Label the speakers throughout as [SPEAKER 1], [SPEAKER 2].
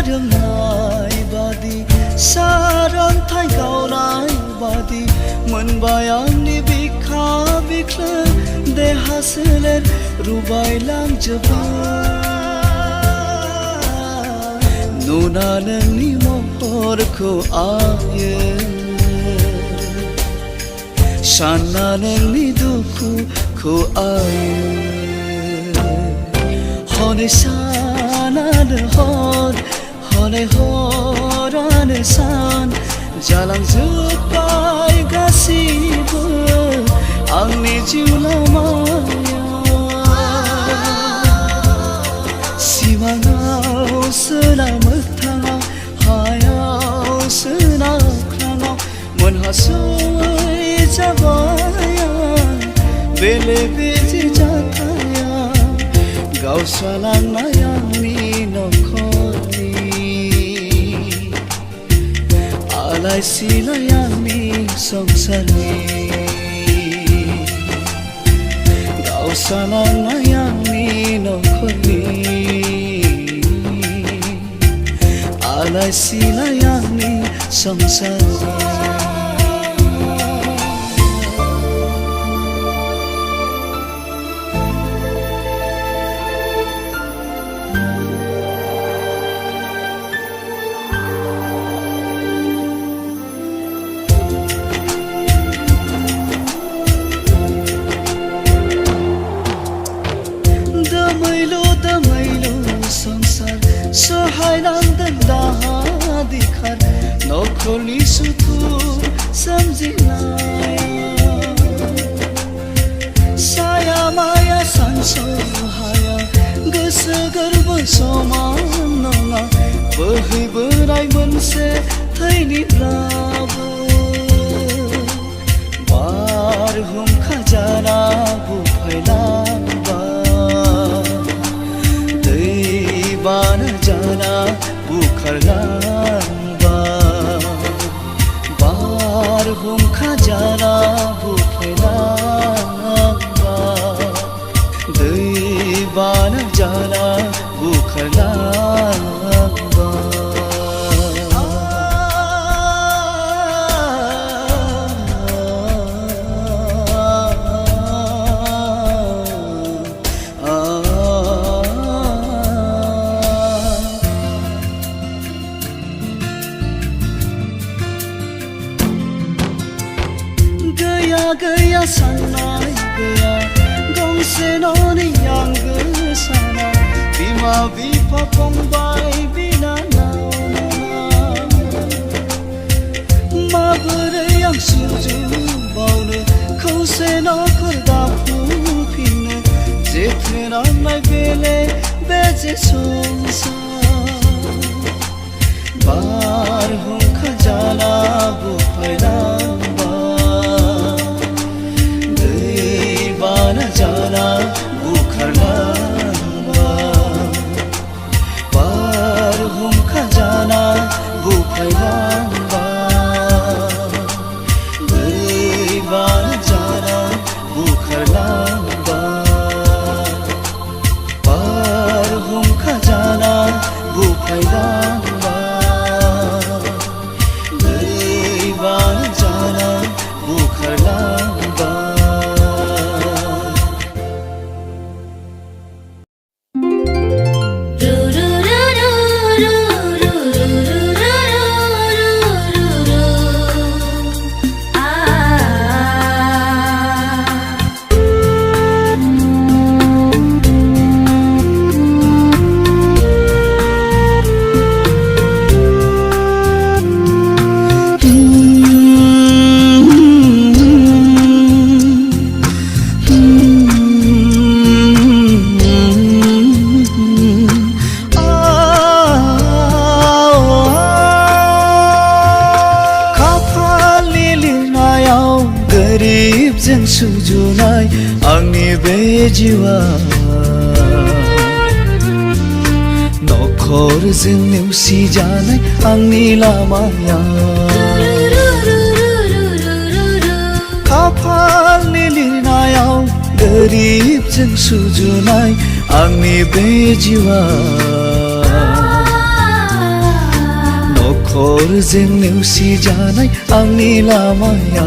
[SPEAKER 1] रोंनाय बादि सारन्थाय गावनाय बादि मोनबाय आंनि बिखा बिख्लो देहा सोलेर रुबायलांजोबबाय नुना नोंनि महरखौ आयो सानना नोंनि दुखुखौ आयो हनै सानानो हर हनै हरानो सान जालांजोबबाय गासिबो आंनि जिउ लामायाव सिमाङावसो ना मोगथाङाव हायावसो ना अख्राङाव मोनहासयै जाबाय आं बेले बेजे जाथाया गावस्रालांनाय आंनि नखरनि आलाय सिलाय आंनि संसारनि गावस्रालांनाय आंनि नखरनि आलाय सिलाय आंनि संसारनि सहायनांदों दाहा दिखार नखरनि सुथुर सोमजिनाय साया माया सानसहाया गोसो गोरबो समान नङा बोहैबोनाय मोनसे थैनिब्लाबो बारहुंखा जाना बुफायलांबाय बाना जाना बुखारलांबाय बारहुंखा जाना बुफायलांबाय दै बाना जाना गैया साननाय गैया गंसे न'नि आंगो साना बिमा बिफा फंबाय बिनानाव माबोरै आं सुजुबावनो खौसे न'खर दाफुफिननो जेथो नांनाय बेले बेजे संसार बारहुंखा जाना बुफायलांबाय जाना बुखारलांबाय बारहुंखा जाना बुफायलांबाय दै बाना जाना बुखारलांबाय बारहुंखा जाना बुफायलांबाय दै बाना जाना बुखारलांबाय गोरिबजों सुजुनाय आंनि बे जिउआ नखरजों नेवसिजानाय आंनि लामाया खाफालनि लिरनायाव गोरिबजों सुजुनाय आंनि बे जिउआ नखरजों नेवसिजानाय आंनि लामाया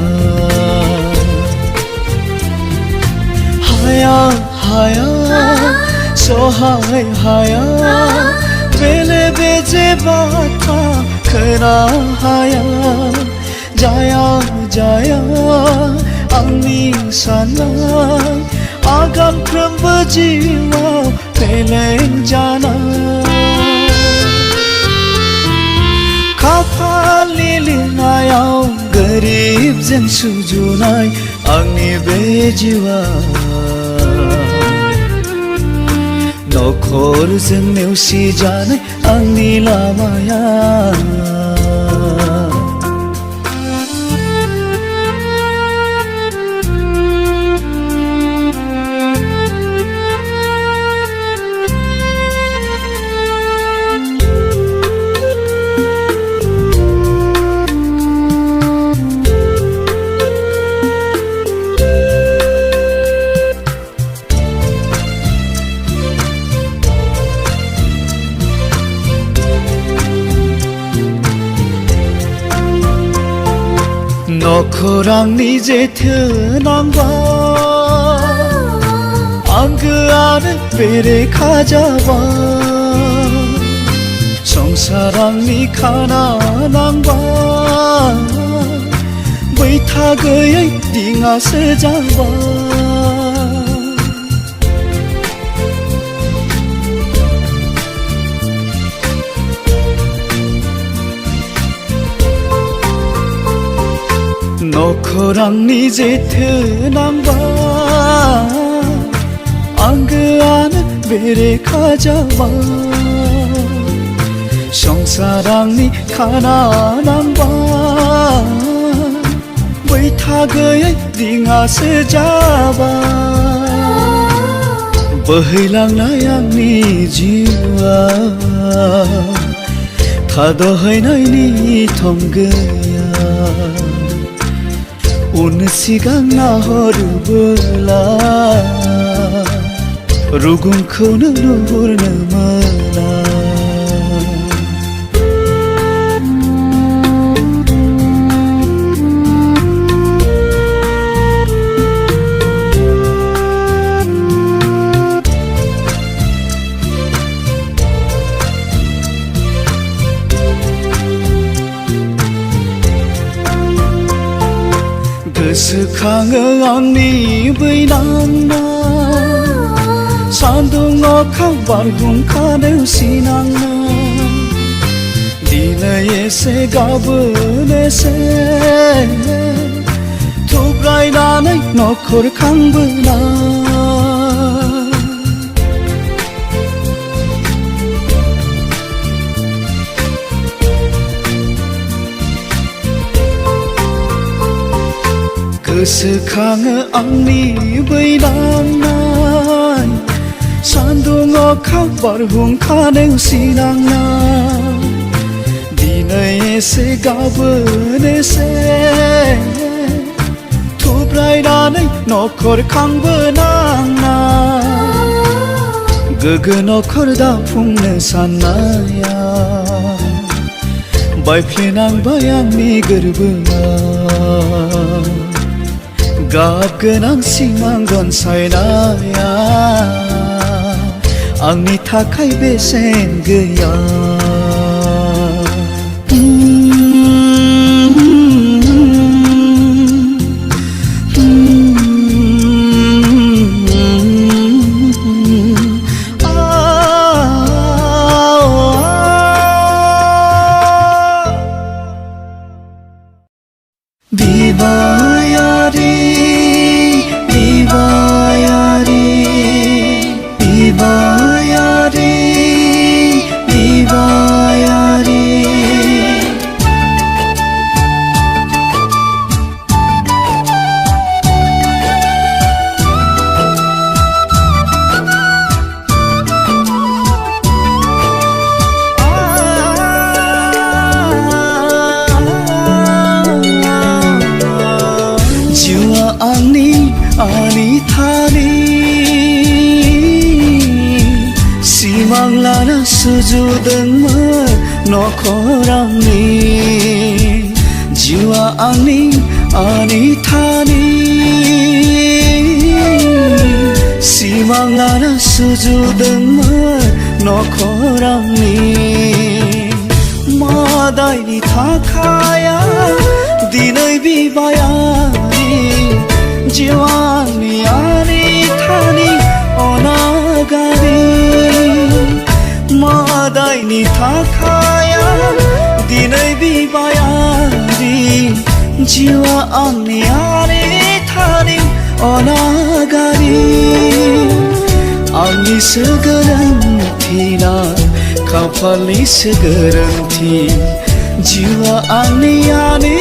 [SPEAKER 1] हाया हाया सहाय हाया बेले बेजे बाथा खोना हाया जाया जाया आंनि साननाय आगानफ्रोमबो जिउआव फेलें जानाय खाफालनि लिरनायाव गोरिबजों सुजुनाय आंनि बे जिउआ नखरजों नेवसिजानाय आंनि लामाया नखर आंनि जेथो नांबाय आंगोआनो बेरेखा जाबाय संसार आंनि खाना नांबाय बैथा गैयै दिङासो जाबाय नखर आंनि जेथो नांबाय आंगोआनो बेरेखा जाबाय संसार आंनि खाना नांबाय बैथा गैयै दिङासो जाबाय बोहैलांनाय आंनि जिउआ थाद'हैनायनि थं गैया उन सिगां नाहरबोला रुगुंखौनो नुहुरनो मोना गोसोखाङो आंनि बै नांनाय सान्दुं अखा बारहुंखा नेवसिनांनाय दिनै एसे गाबोन एसे थुब्रायनानै नखर खांबोनाय गोसोखाङो आंनि बै नांनाय सान्दुं अखा बारहुंखा नेवसिनांनाय दिनै एसे गाबोन एसे थुब्रायनानै नखर खांबोनांनाय गोग्गो नखर दाफुंनो साननाया बायफ्लेनांबाय आंनि गोरबोआ गाब गोनां सिमां गनसायनाया आंनि थाखाय बेसेन गैया सुजुदोंमोन नखरांनि जिउआ आंनि आनि थानि सिमाङानो सुजुदोंमोन नखरांनि मादायनि थाखाया दिनै बिबायारि जिउआ आंनि आनि थानि अनागारि मादायनि थाखाया दिनै बिबायारि जिउआ आंनि आनि थानि अनागारि आंनिसो गोरोन्थि ना खाफालनिसो गोरोन्थि जिउआ आंनि आनि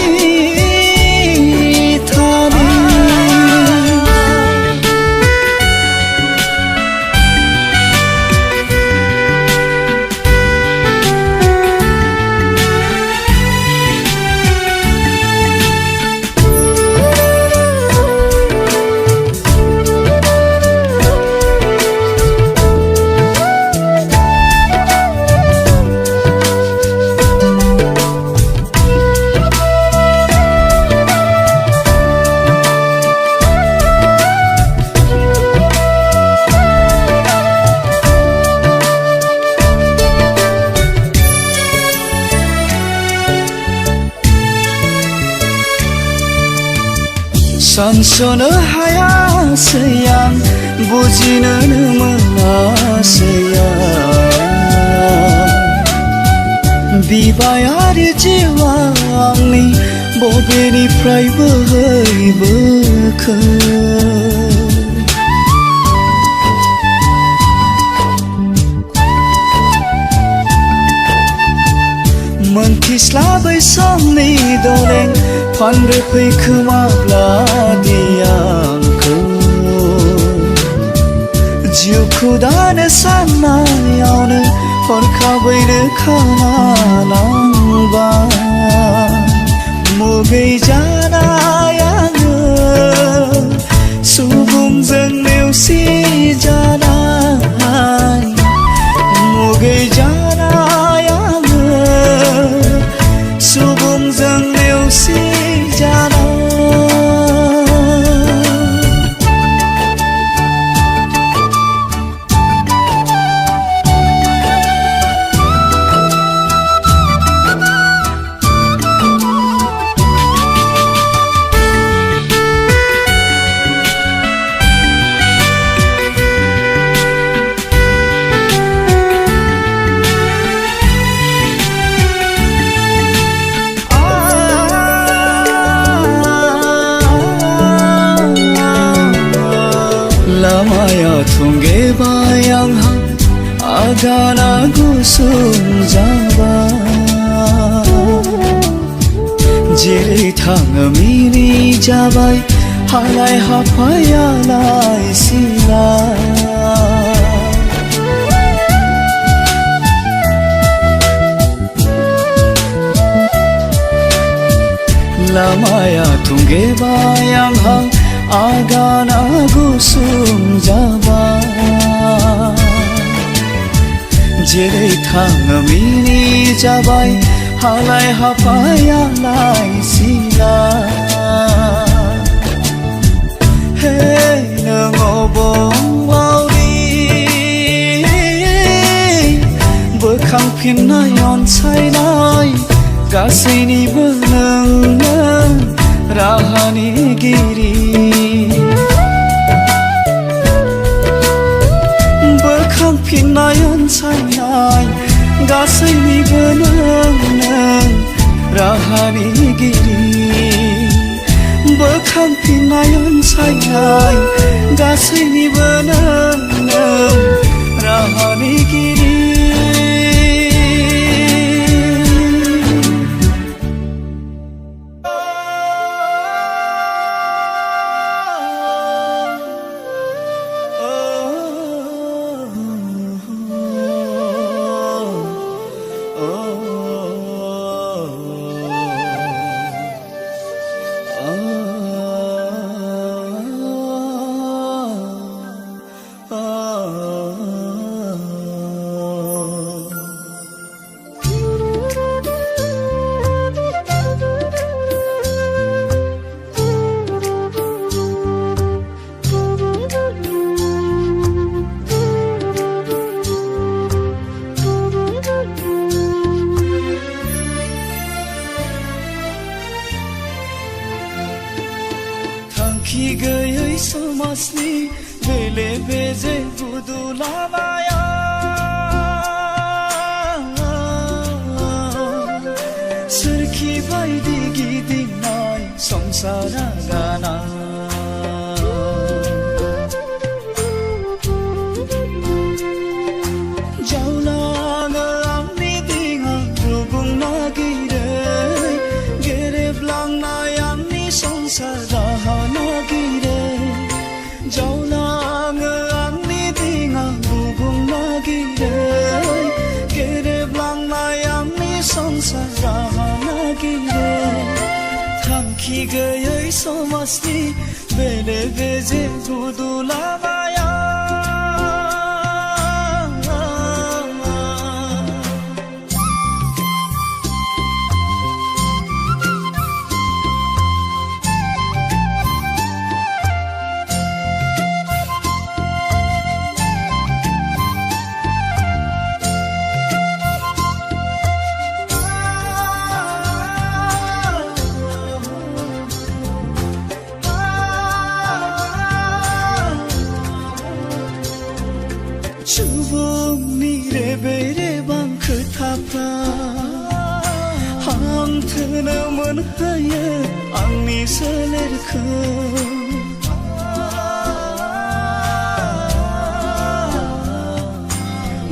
[SPEAKER 1] थानि सानस'नो हायासै आं बुजिनोनो मोनासै आं बिबायारि जिउआ आंनि बबेनिफ्राय बोहैबोखो मोनथिस्लाबै समनि दलें फानब्रै फैखोमाब्लादि आंखौ जिउखौ दानो साननायावनो हरखाबैनो खानांबाय मुगै जानाय आङो सुबुंजों नेवसि जानाय मुगै जानाय आङो सुबुंजों नेवसि लामाया थुंगेबाय आंहा आगाना गुसुं जाबाय जेरै थाङो मिनि जाबाय हालाय हाफायालाय सिलाय लामाया थुंगेबाय आंहा आगाना गुसुं जाबाय जेरै थाङो मिनि जाबाय हालाय हाफायालाय सिलाय हे नों अबावनि बोखांफिननाय अनसायनाय गासैनिबो नोंनो राहानिगिरि बोखांफिननाय अनसायनाय गासैनिबो नोंनो राहानिगिरि बोखांफिननाय अनसायनाय गासैनिबो नोंनो राहानिगिरि oh बेजे गुदुला माया सोरखि बायदि गिदिंनाय संसारा गाना जावलाङो आंनि दिङा रुगुं नागिरै गेरेबलांनाय आंनि संसार राहा नागिरै जावलाङो आंनि दिङा रुगुं नागिरै गेरेबलांनाय आंनि संसार राहा नागिरै थांखि गैयै समाजनि बेले बेजे गुदुला माया सुबुंनि रेबे रेबां खोथाफ्रा हांथोनो मोनहोयो आंनि सोलेरखौ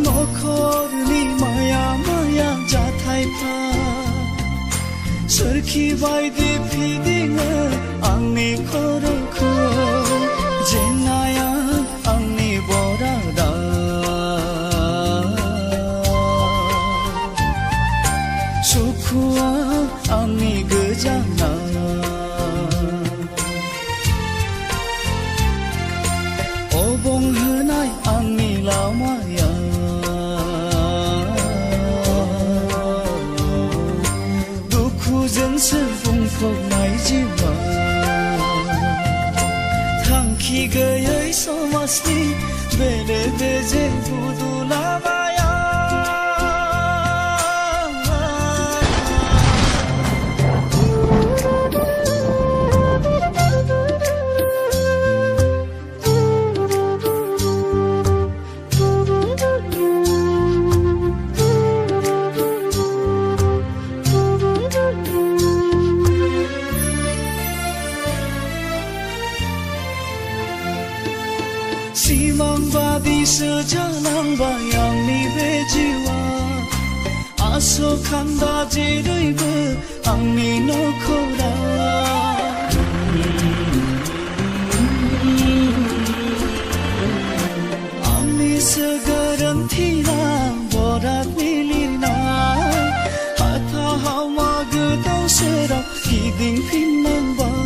[SPEAKER 1] नखरनि माया माया जाथायफ्रा सोरखि बायदि फिदिङो आंनि खर'खौ जेंनाया आंनि बरादा सुखुआ आंनि गोजाना अबंहोनाय आंनि लामाया दुखुजोंसो बुंफबनाय जिउआ थांखि गैयै समाजनि बेले बेजे गुदुला माया सिमांबादिसो जालांबाय आंनि बे जिउआ आसखान्दा जेरैबो आंनि नखरा आंनिसो गोरोन्थिना बराद मिलिनाय हाथा हावा गोदाव सोराव गिदिंफिननांबाय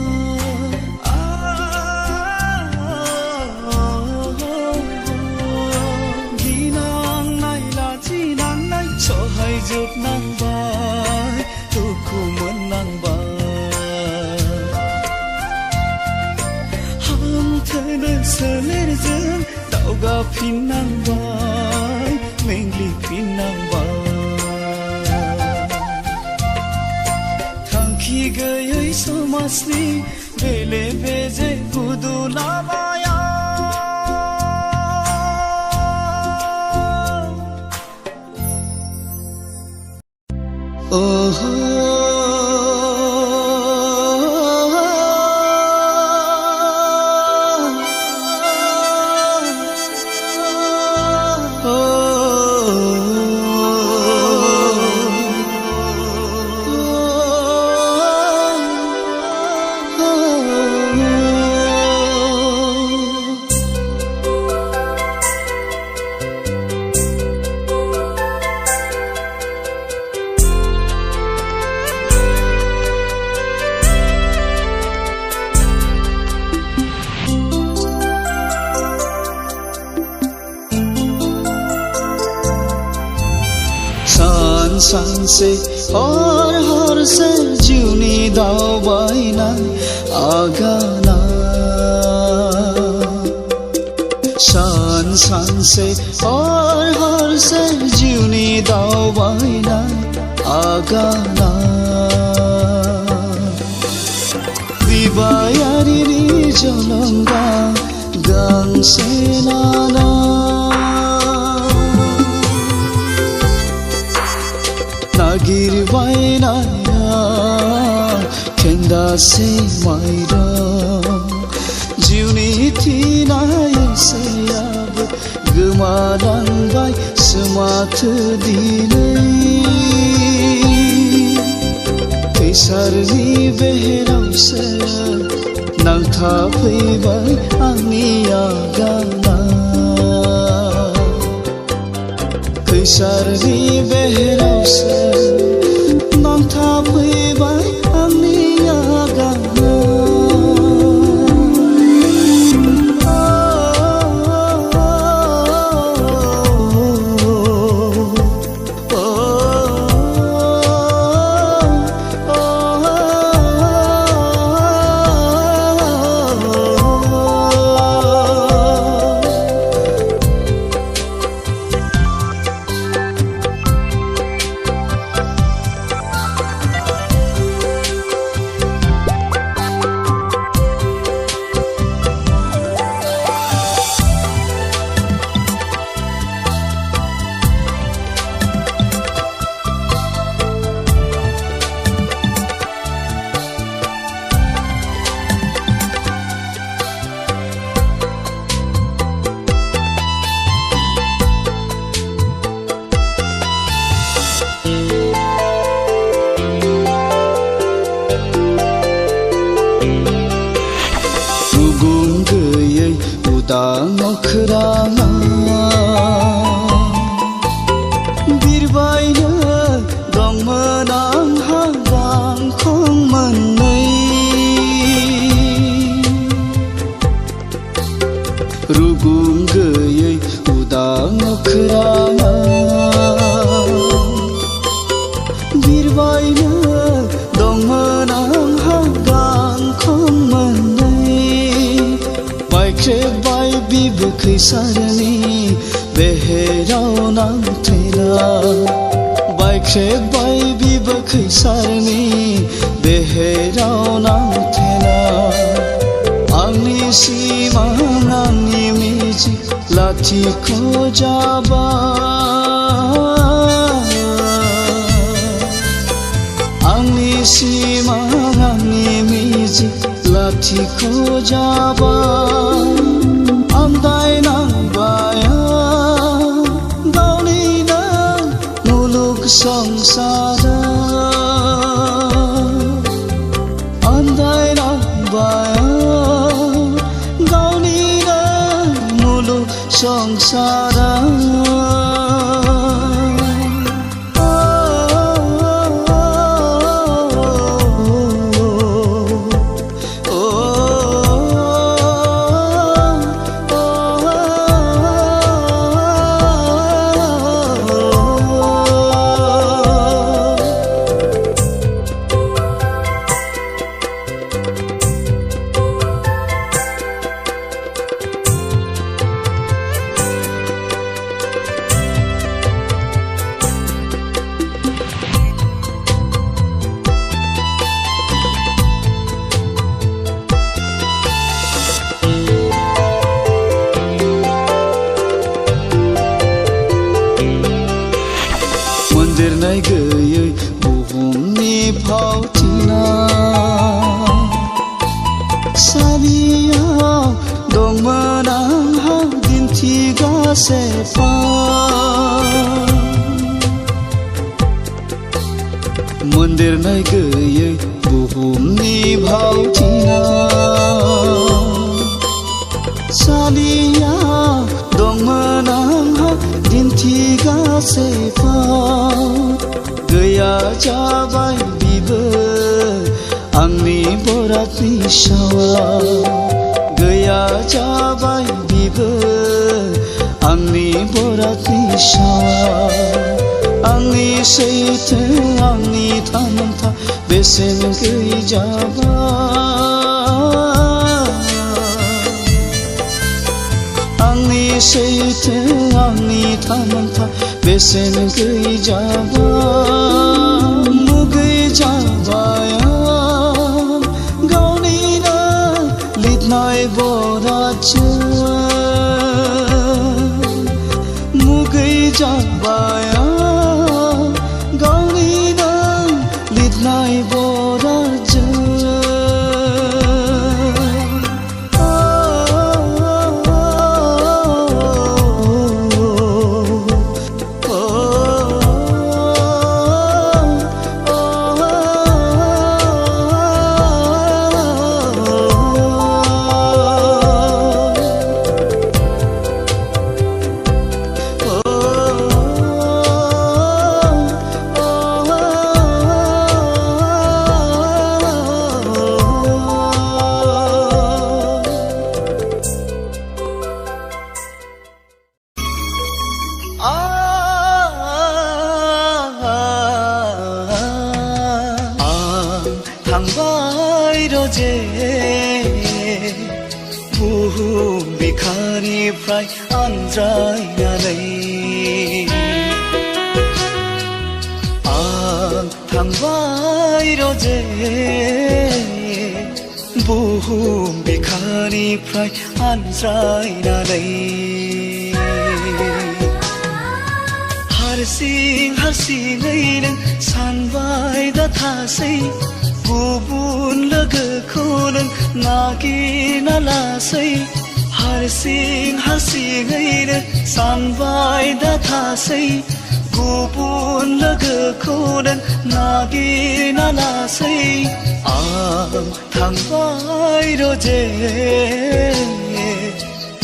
[SPEAKER 1] जोबनांबाय दुखु मोननांबाय हांथोनो सोलेरजों दावगाफिननांबाय मेंग्लिफिननांबाय थांखि गैयै समाजनि बेले बेजे गुदुला माया सानसे हरसे जिउनि दावबायनाय आगाना सानसे हरसे जिउनि दावबायनाय आगाना बिबायारिनि जलंगा गांसे नाना नागिरबायनाया खेन्दासे माइरा जिउनि थिनायसेयाबो गोमालांबाय माथो दिनै खैसारनि बेहेरावसो नांथाफैबाय आंनि आगाना खैसारनि बेहेरावसो नांथाफैबाय आंनि आगाना नखराना बिरबायनो दंमोन आंहा गांखं मोननै रुगुं गैयै उदां नखराना बिरबायनो दंमोन आंहा गांखं मोननै बायख्रेबबाय बिबो खैसारनि बेहेराव नांथेना बायख्रेबबाय बिबो खैसारनि बेहेराव नांथेना आंनि सिमां आंनि मिजिं लाथिख' जाबाय आंनि सिमां आंनि मिजिं लाथिख' जाबाय आन्दायनांबाय गावनिनो मुलुग संसारा आन्दायनांबाय गावनिनो मुलुग संसारा देरनाय गैयै बुहुमनि फावथिना सारियाव दंमोन आंहा दिन्थिगासे मोनदेरनाय गैयै बुहुमनि फावथिना सालियाव दंमोन आंहा दिन्थिगासे गैया जाबाय बिबो आंनि बरातनि सावा गैया जाबाय बिबो आंनि बरातनि सावा आंनि सैथो आंनि थामोनथा बेसेन गैयै जाबाय आंनि सैथो आंनि थामोनथा बेसेन गैयै जाबाय मुगै जाबाय गावनिनो लिरनाय बरातजों जाबाय गावनिनो लिरनाय बराजों थांबाय रजे बुहुम बिखानिफ्राय आनज्रायनानै आं थांबाय रजे बुहुम बिखानिफ्राय आनज्रायनानै हारसिं हारसिङैनो सानबाय दा थासै गुबुन लोगोखौ नों नागिरना लासै हारसिं हारसिङैनो सानबाय दा थासै गुबुन लोगोखौ नों नागिरना लासै आं थांबाय रजे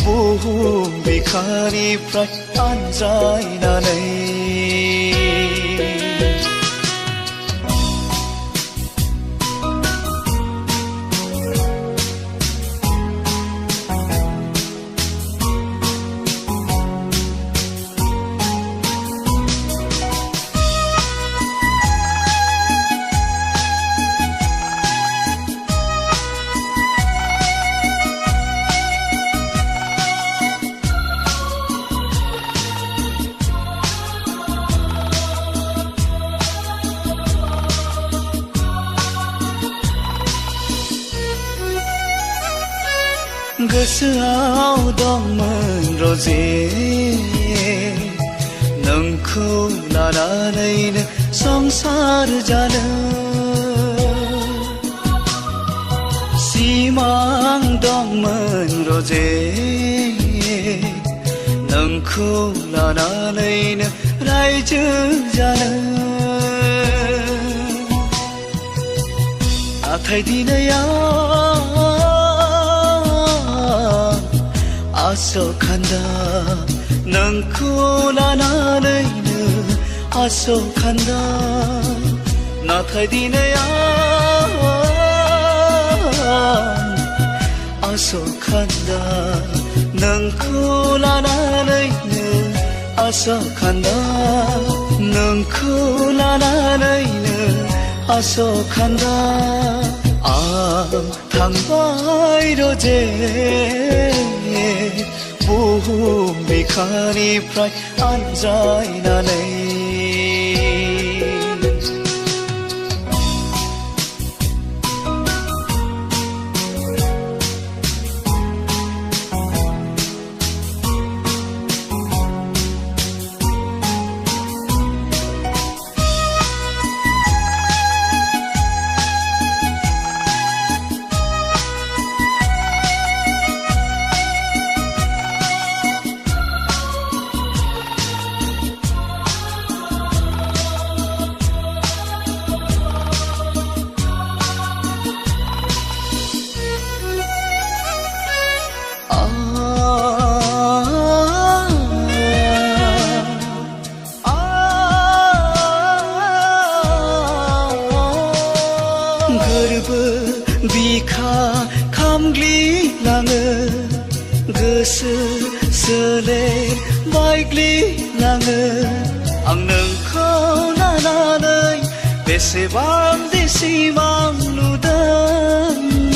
[SPEAKER 1] बुहुम बिखानिफ्राय आनज्रायनानै गोसोआव दंमोन रजे नोंखौ लानानैनो संसार जानो सिमां दंमोन रजे नोंखौ लानानैनो रायजो जानो नाथाय दिनैया आसखान्दा नोंखौ लानानैनो आसखान्दा नाथाय दिनै आसखान्दा नोंखौ लानानैनो आसखान्दा नोंखौ लानानैनो आसखान्दा आं थांबाय रजे बुहुम बिखानिफ्राय आनज्रायनानै बिखा खामग्लिलाङो गोसो सोलेर बायग्लिलाङो आं नोंखौ लानानै बेसेबां सिमां नुदोंमोन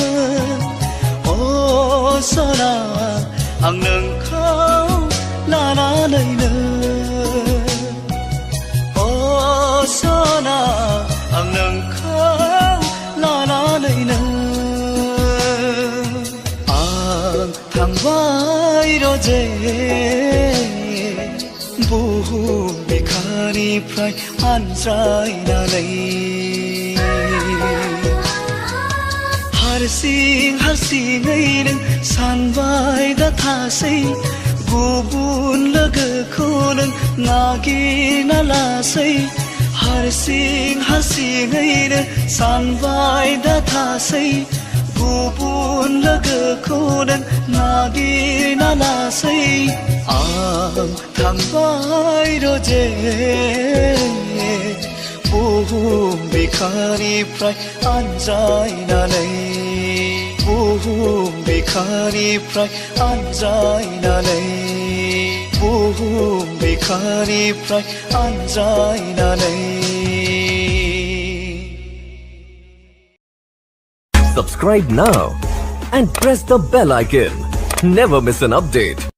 [SPEAKER 1] अ सना आं नोंखौ लानानैनो अ सना आं नोंखौ लानानैनो थांबाय रजे बुहुम बिखानिफ्राय आनज्रायनानै हारसिङै नों सानबाय दा थासै गुबुन लोगोखौ नों नागिरना लासै हारसिङै नों सानबाय दा थासै गुबुन लोगोखौ नों नागिरना लासै आं थांबाय रजे बुहुम बिखानिफ्राय आनज्रायनानै बुहुम बिखानिफ्राय आनज्रायनानै बुहुम बिखानिफ्राय आनज्रायनानै
[SPEAKER 2] Subscribe now and press the bell icon. Never miss an update.